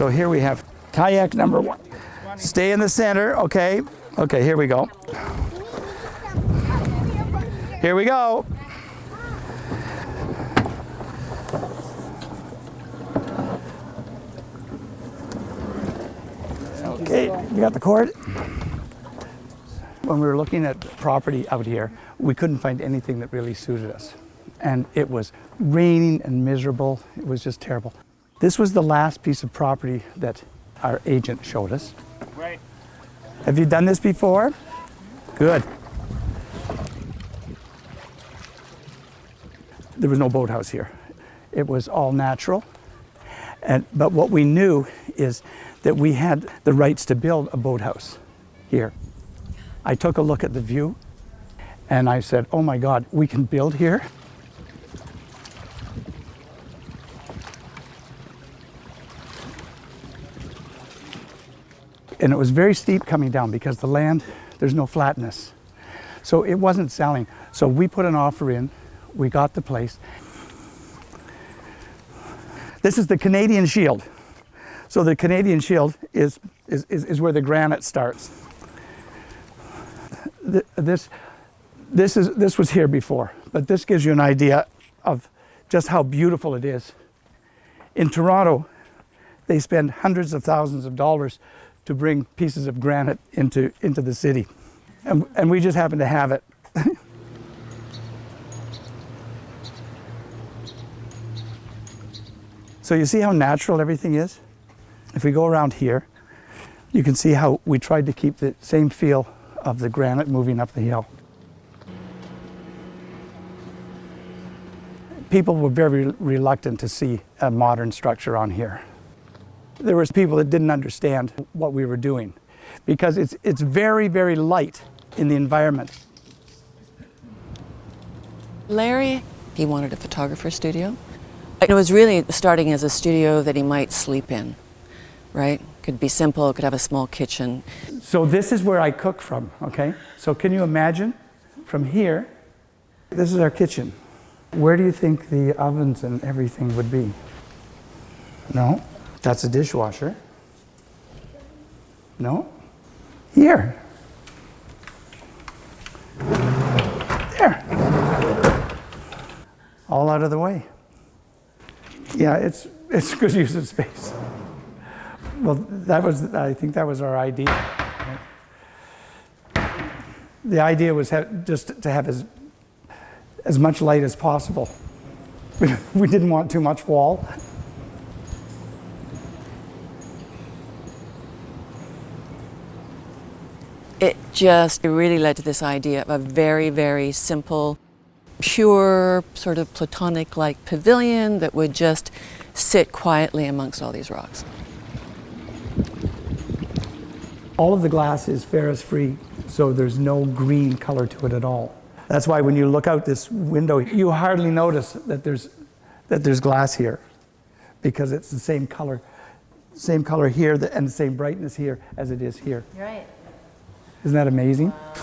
So here we have kayak number 1. Stay in the center, okay. Okay, here we go. Here we go. Okay, we got the cord. When we were looking at property out here, we couldn't find anything that really suited us. And it was raining and miserable. It was just terrible. This was the last piece of property that our agent showed us. Right. Have you done this before? Good. There was no boathouse here. It was all natural. But what we knew is that we had the rights to build a boathouse here. I took a look at the view and I said, oh my God, we can build here? And it was very steep coming down because the land, there's no flatness. So it wasn't selling. So we put an offer in, we got the place. This is the Canadian Shield. So the Canadian Shield is where the granite starts. This was here before, but this gives you an idea of just how beautiful it is. In Toronto, they spend hundreds of thousands of dollars to bring pieces of granite into the city. And we just happen to have it. So you see how natural everything is? If we go around here, you can see how we tried to keep the same feel of the granite moving up the hill. People were very reluctant to see a modern structure on here. There was people that didn't understand what we were doing because it's very, very light in the environment. Larry, he wanted a photographer studio. It was really starting as a studio that he might sleep in, right? Could be simple, could have a small kitchen. So this is where I cook from, okay? So can you imagine from here, this is our kitchen. Where do you think the ovens and everything would be? No? That's a dishwasher. No? Here. There. All out of the way. Yeah, it's good use of space. Well, I think that was our idea. The idea was just to have as much light as possible. We didn't want too much wall. It really led to this idea of a very, very simple, pure, sort of platonic-like pavilion that would just sit quietly amongst all these rocks. All of the glass is ferrous-free, so there's no green color to it at all. That's why when you look out this window, you hardly notice that there's glass here, because it's the same color here and the same brightness here as it is here. Right. Isn't that amazing? Wow.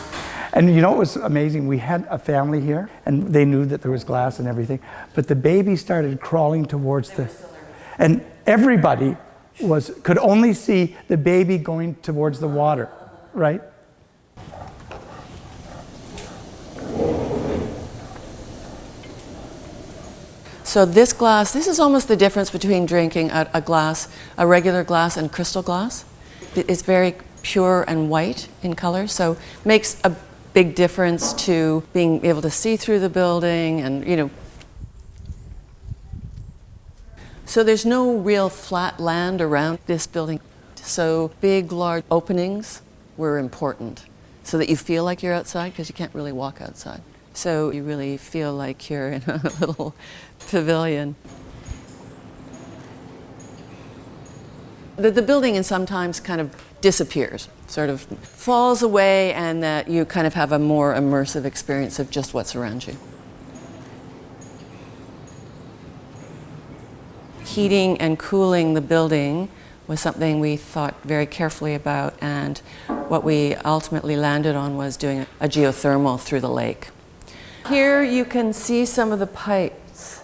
And you know what was amazing? We had a family here, and they knew that there was glass and everything, but the baby started crawling towards and everybody could only see the baby going towards the water, right? So this glass, this is almost the difference between drinking a regular glass and crystal glass. It's very pure and white in color, so makes a big difference to being able to see through the building and, you know. So there's no real flat land around this building. So big, large openings were important so that you feel like you're outside, because you can't really walk outside. So you really feel like you're in a little pavilion. The building sometimes kind of disappears, sort of falls away, and that you kind of have a more immersive experience of just what's around you. Heating and cooling the building was something we thought very carefully about, and what we ultimately landed on was doing a geothermal through the lake. Here you can see some of the pipes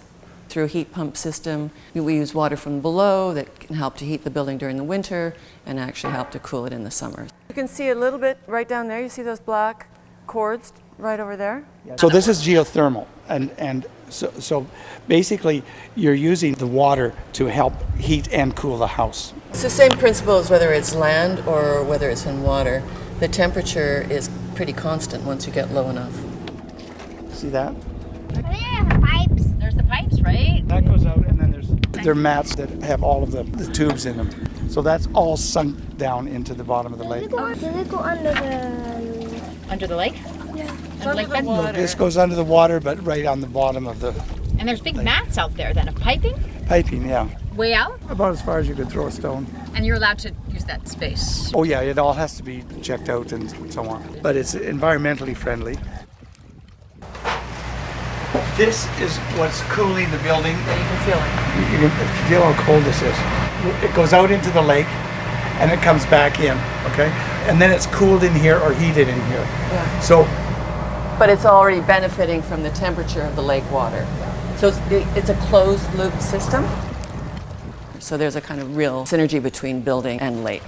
through a heat pump system. We use water from below that can help to heat the building during the winter and actually help to cool it in the summer. You can see a little bit right down there. You see those black cords right over there? So this is geothermal, and so basically you're using the water to help heat and cool the house. It's the same principle as whether it's land or whether it's in water. The temperature is pretty constant once you get low enough. See that? There's the pipes, right? That goes out, and then there are mats that have all of the tubes in them. So that's all sunk down into the bottom of the lake. Does it go under the lake? Yeah. Under lake bed? No, this goes under the water, but right on the bottom of the And there's big mats out there then of piping? piping, yeah. Way out? About as far as you could throw a stone. And you're allowed to use that space? Oh yeah, it all has to be checked out and so on. But it's environmentally friendly. This is what's cooling the building. Yeah, you can feel it. You can feel how cold this is. It goes out into the lake and it comes back in, okay? And then it's cooled in here or heated in here. Yeah. So, But it's already benefiting from the temperature of the lake water. So it's a closed loop system. So there's a kind of real synergy between building and lake.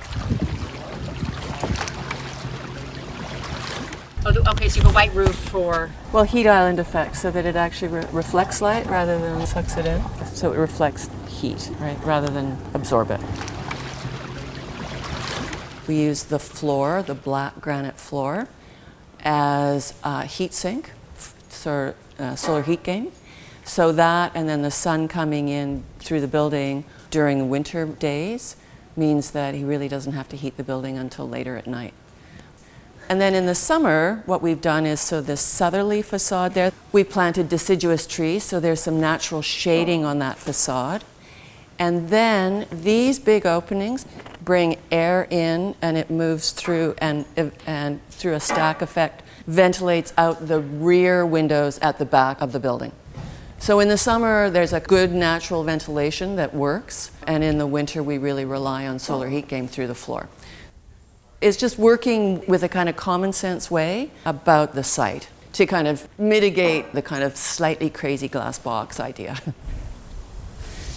Oh, okay, so you have a white roof for... Well, heat island effect, so that it actually reflects light rather than sucks it in. So it reflects heat, right, rather than absorb it. We use the floor, the black granite floor, as a heat sink, so solar heat gain. So that, and then the sun coming in through the building during the winter days means that he really doesn't have to heat the building until later at night. And then in the summer, what we've done is, so this southerly facade there, we planted deciduous trees, so there's some natural shading on that facade. And then these big openings bring air in, and it moves through, and through a stack effect, ventilates out the rear windows at the back of the building. So in the summer, there's a good natural ventilation that works, and in the winter, we really rely on solar heat gain through the floor. It's just working with a kind of common sense way about the site to kind of mitigate the kind of slightly crazy glass box idea.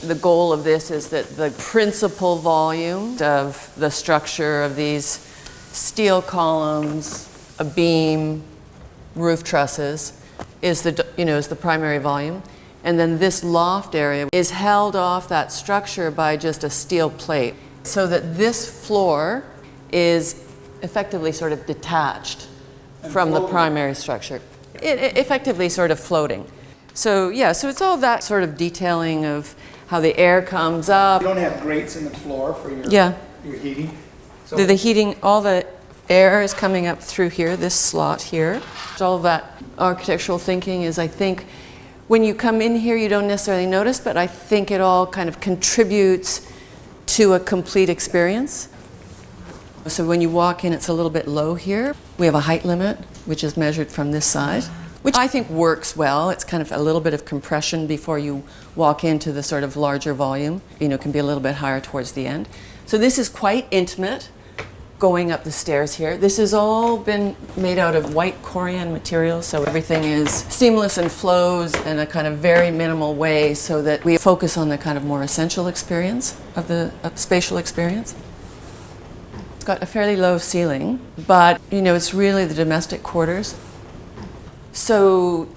The goal of this is that the principal volume of the structure of these steel columns, a beam, roof trusses is the primary volume. And then this loft area is held off that structure by just a steel plate, so that this floor is effectively sort of detached from the primary structure. It effectively sort of floating. So yeah, so it's all that sort of detailing of how the air comes up. you don't have grates in the floor for your heating. So The heating, all the air is coming up through here, this slot here. All of that architectural thinking is, I think, when you come in here, you don't necessarily notice, but I think it all kind of contributes to a complete experience. So when you walk in, it's a little bit low here. We have a height limit, which is measured from this side, which I think works well. It's kind of a little bit of compression before you walk into the sort of larger volume. It can be a little bit higher towards the end. So this is quite intimate going up the stairs here. This has all been made out of white corian material, so everything is seamless and flows in a kind of very minimal way, so that we focus on the kind of more essential experience of the spatial experience. It's got a fairly low ceiling, but it's really the domestic quarters. So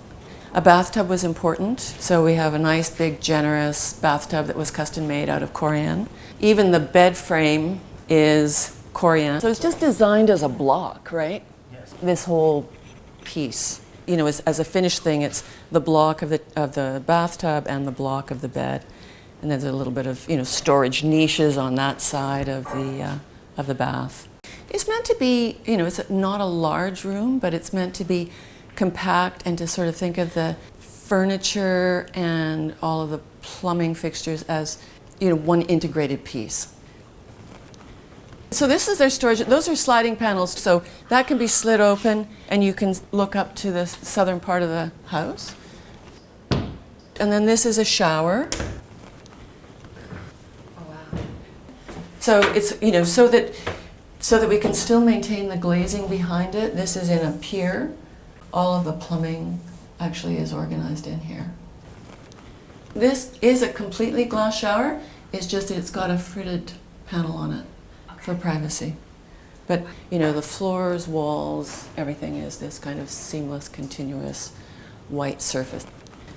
a bathtub was important. So we have a nice big generous bathtub that was custom made out of corian. Even the bed frame is corian. So it's just designed as a block, right? Yes. This whole piece. As a finished thing, it's the block of the bathtub and the block of the bed. And there's a little bit of storage niches on that side of the bath. It's meant to be, it's not a large room, but it's meant to be compact and to sort of think of the furniture and all of the plumbing fixtures as, one integrated piece. So this is their storage. Those are sliding panels, so that can be slid open and you can look up to the southern part of the house. And then this is a shower. So it's, so that we can still maintain the glazing behind it. This is in a pier. All of the plumbing actually is organized in here. This is a completely glass shower. It's just that it's got a fritted panel on it for privacy. But, you know, the floors, walls, everything is this kind of seamless, continuous white surface.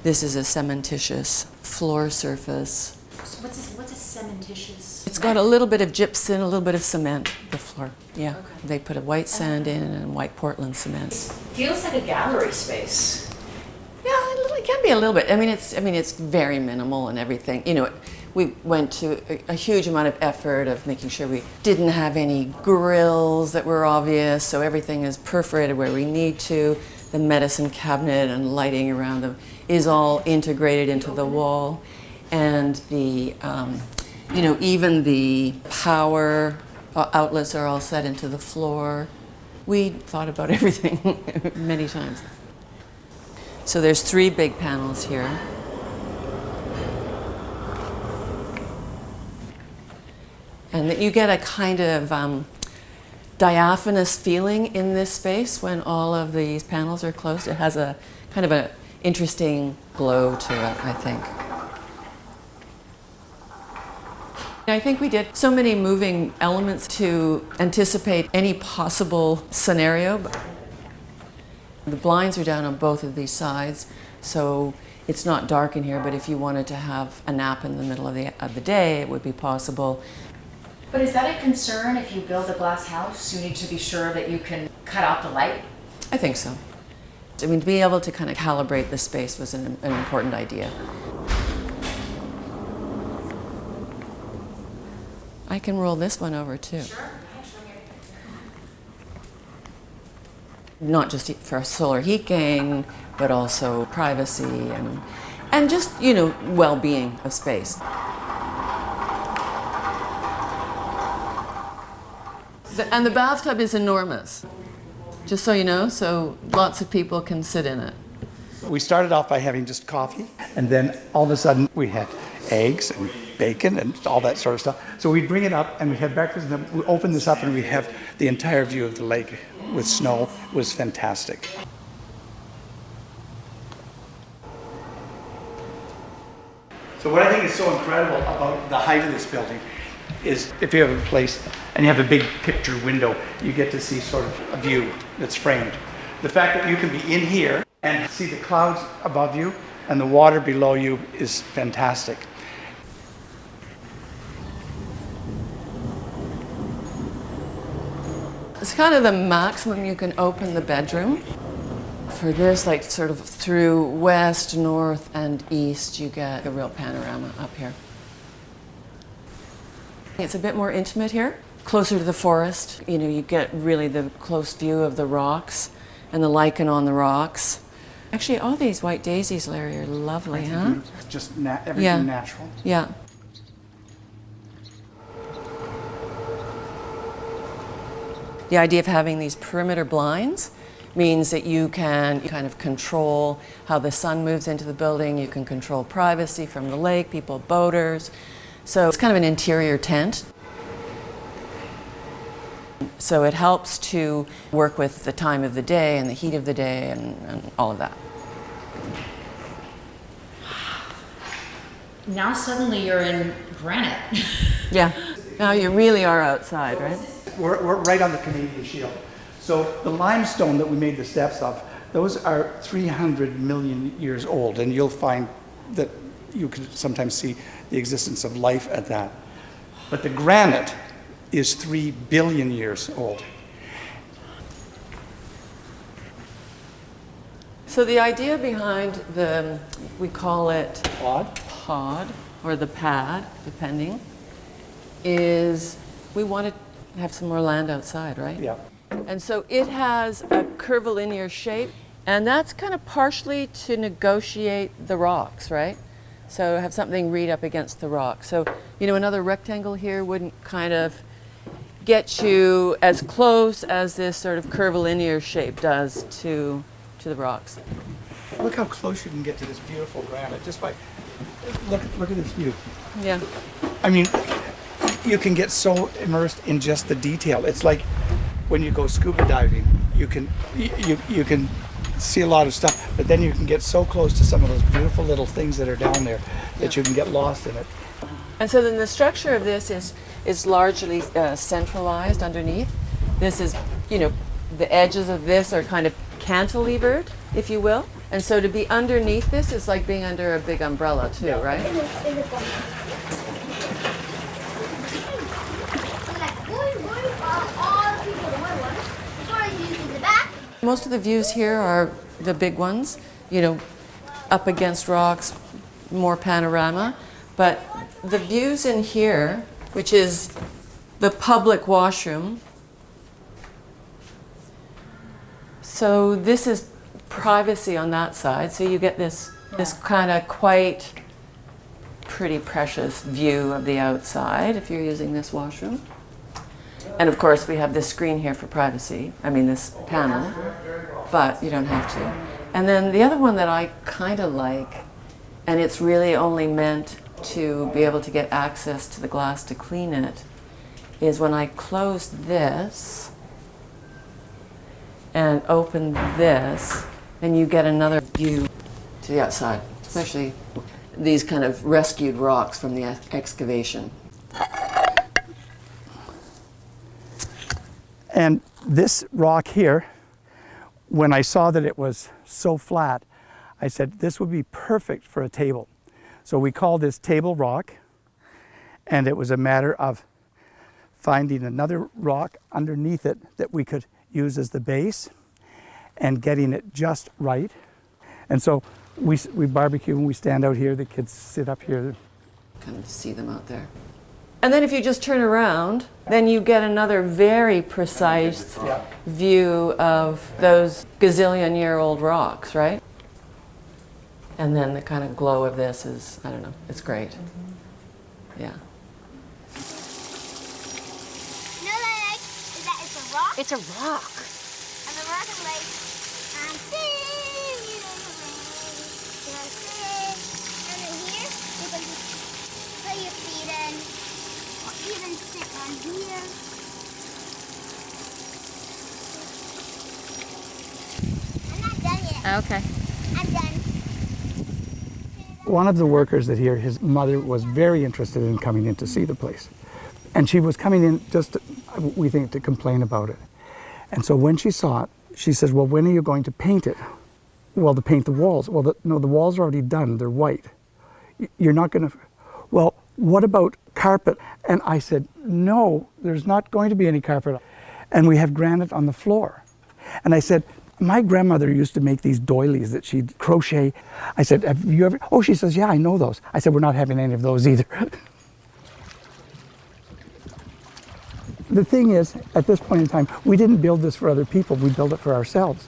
This is a cementitious floor surface. So what's a cementitious? It's got a little bit of gypsum, a little bit of cement, the floor. Yeah. Okay. They put a white sand in and white Portland cement. Feels like a gallery space. Yeah, it can be a little bit. I mean, it's very minimal and everything. You know, we went to a huge amount of effort of making sure we didn't have any grills that were obvious, so everything is perforated where we need to. The medicine cabinet and lighting around them is all integrated into the wall, and the, you know, even the power outlets are all set into the floor. We thought about everything many times. So there's 3 big panels here. And that you get a kind of diaphanous feeling in this space when all of these panels are closed. It has a kind of an interesting glow to it, I think. I think we did so many moving elements to anticipate any possible scenario. The blinds are down on both of these sides, so it's not dark in here, but if you wanted to have a nap in the middle of the day, it would be possible. But is that a concern if you build a glass house? You need to be sure that you can cut out the light? I think so. I mean, to be able to kind of calibrate the space was an important idea. I can roll this one over too. Sure. Yeah, sure. Not just for solar heat gain, but also privacy and just, you know, well-being of space. And the bathtub is enormous, just so you know, so lots of people can sit in it. We started off by having just coffee, and then all of a sudden we had eggs and bacon and all that sort of stuff. So we'd bring it up and we'd have breakfast, and then we open this up and we'd have the entire view of the lake with snow. It was fantastic. So what I think is so incredible about the height of this building is if you have a place and you have a big picture window, you get to see sort of a view that's framed. The fact that you can be in here and see the clouds above you and the water below you is fantastic. It's kind of the maximum you can open the bedroom. For this, like sort of through west, north, and east, you get a real panorama up here. It's a bit more intimate here, closer to the forest. You know, you get really the close view of the rocks and the lichen on the rocks. Actually, all these white daisies, Larry, are lovely, huh? Just everything natural. Yeah. The idea of having these perimeter blinds means that you can kind of control how the sun moves into the building. You can control privacy from the lake, people, boaters. So it's kind of an interior tent. So it helps to work with the time of the day and the heat of the day and all of that. Now suddenly you're in granite. Yeah. Now you really are outside, right? We're right on the Canadian Shield. So the limestone that we made the steps of, those are 300 million years old, and you'll find that you can sometimes see the existence of life at that. But the granite is 3 billion years old. So the idea behind the, we call it pod or the pad, depending, is we want to have some more land outside, right? Yeah. And so it has a curvilinear shape, and that's kind of partially to negotiate the rocks, right? So have something read up against the rock. So, you know, another rectangle here wouldn't kind of get you as close as this sort of curvilinear shape does to the rocks. Look how close you can get to this beautiful granite just by, look at this view. Yeah. I mean, you can get so immersed in just the detail. It's like when you go scuba diving, you can see a lot of stuff, but then you can get so close to some of those beautiful little things that are down there that you can get lost in it. And so then the structure of this is largely centralized underneath. This is, you know, the edges of this are kind of cantilevered, if you will. And so to be underneath this is like being under a big umbrella too, right? Most of the views here are the big ones, you know, up against rocks, more panorama. But the views in here, which is the public washroom, so this is privacy on that side. So you get this kind of quite pretty precious view of the outside if you're using this washroom. And of course we have this screen here for privacy, I mean this panel, but you don't have to. And then the other one that I kind of like, and it's really only meant to be able to get access to the glass to clean it, is when I close this and open this, and you get another view to the outside, especially these kind of rescued rocks from the excavation. And this rock here, when I saw that it was so flat, I said this would be perfect for a table. So we call this table rock, and it was a matter of finding another rock underneath it that we could use as the base and getting it just right. And so we barbecue and we stand out here, the kids sit up here. Kind of see them out there. And then if you just turn around, then you get another very precise view of those gazillion-year-old rocks, right? And then the kind of glow of this is, I don't know, it's great. Yeah. You know what I like is that it's a rock. It's a rock. And the rock is like, I'm singing in the rain. And then here, you can just put your feet in, or even sit on here. I'm not done yet. Okay. I'm done. One of the workers that here, his mother was very interested in coming in to see the place. And she was coming in just, we think, to complain about it. And so when she saw it, she says, well, when are you going to paint it? Well, to paint the walls. Well, no, the walls are already done. They're white. You're not going to, well, what about carpet? And I said, no, there's not going to be any carpet. And we have granite on the floor. And I said, my grandmother used to make these doilies that she'd crochet. I said, have you ever? Oh, she says, yeah, I know those. I said, we're not having any of those either. The thing is, at this point in time, we didn't build this for other people, we built it for ourselves.